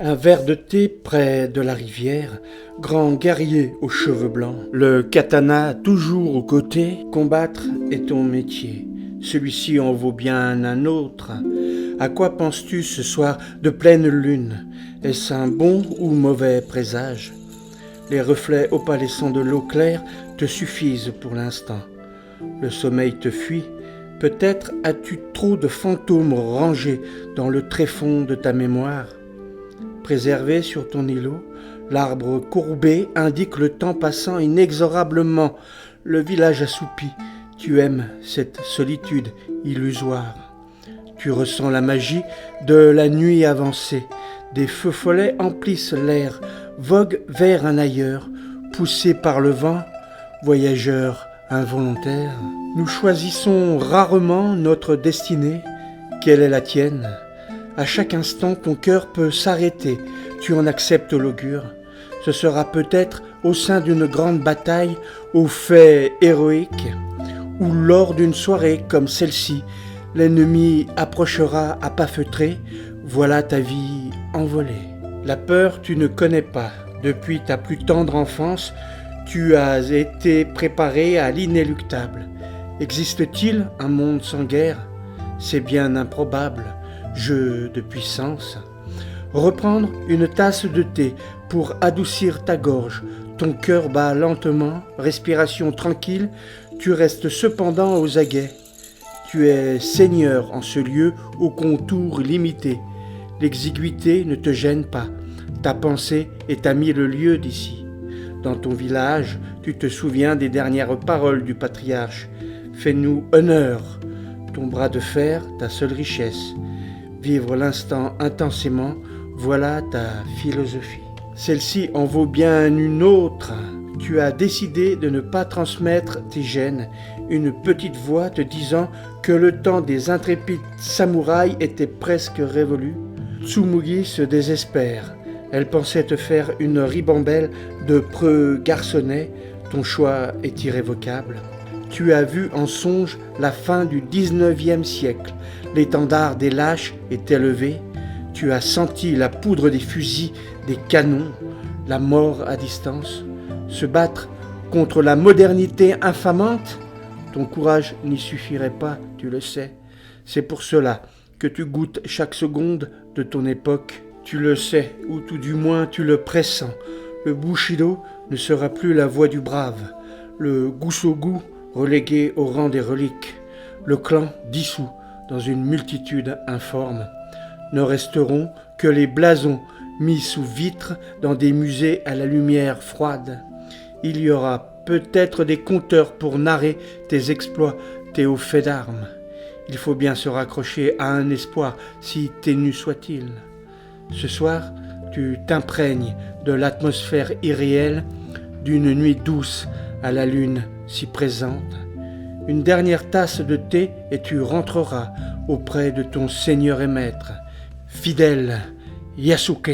Un verre de thé près de la rivière, grand guerrier aux cheveux blancs, le katana toujours aux côtés, combattre est ton métier. Celui-ci en vaut bien un autre. À quoi penses-tu ce soir de pleine lune? Est-ce un bon ou mauvais présage? Les reflets opalescents de l'eau claire te suffisent pour l'instant. Le sommeil te fuit. Peut-être as-tu trop de fantômes rangés dans le tréfonds de ta mémoire. Préservé sur ton îlot, l'arbre courbé indique le temps passant inexorablement. Le village assoupi, tu aimes cette solitude illusoire. Tu ressens la magie de la nuit avancée. Des feux follets emplissent l'air, voguent vers un ailleurs, poussés par le vent, voyageurs involontaires. Nous choisissons rarement notre destinée. Quelle est la tienne ? À chaque instant, ton cœur peut s'arrêter, tu en acceptes l'augure. Ce sera peut-être au sein d'une grande bataille, aux faits héroïques, ou lors d'une soirée comme celle-ci, l'ennemi approchera à pas feutrés, voilà ta vie envolée. La peur, tu ne connais pas. Depuis ta plus tendre enfance, tu as été préparé à l'inéluctable. Existe-t-il un monde sans guerre ? C'est bien improbable. Jeu de puissance. Reprendre une tasse de thé pour adoucir ta gorge. Ton cœur bat lentement, respiration tranquille, tu restes cependant aux aguets. Tu es seigneur en ce lieu aux contours limités. L'exiguïté ne te gêne pas. Ta pensée est à 1000 lieues d'ici. Dans ton village, tu te souviens des dernières paroles du patriarche. Fais-nous honneur. Ton bras de fer, ta seule richesse. Vivre l'instant intensément, voilà ta philosophie. Celle-ci en vaut bien une autre. Tu as décidé de ne pas transmettre tes gènes, une petite voix te disant que le temps des intrépides samouraïs était presque révolu. Tsumugi se désespère. Elle pensait te faire une ribambelle de preux garçonnets. Ton choix est irrévocable. Tu as vu en songe la fin du 19e siècle. L'étendard des lâches est élevé. Tu as senti la poudre des fusils, des canons, la mort à distance. Se battre contre la modernité infamante, ton courage n'y suffirait pas, tu le sais. C'est pour cela que tu goûtes chaque seconde de ton époque. Tu le sais, ou tout du moins tu le pressens. Le Bushido ne sera plus la voie du brave. Le Gusogu relégué au rang des reliques. Le clan dissous dans une multitude informe. Ne resteront que les blasons mis sous vitre dans des musées à la lumière froide. Il y aura peut-être des conteurs pour narrer tes exploits, tes hauts faits d'armes. Il faut bien se raccrocher à un espoir, si ténu soit-il. Ce soir, tu t'imprègnes de l'atmosphère irréelle d'une nuit douce à la lune si présente. Une dernière tasse de thé et tu rentreras auprès de ton seigneur et maître. Fidèle Yasuke.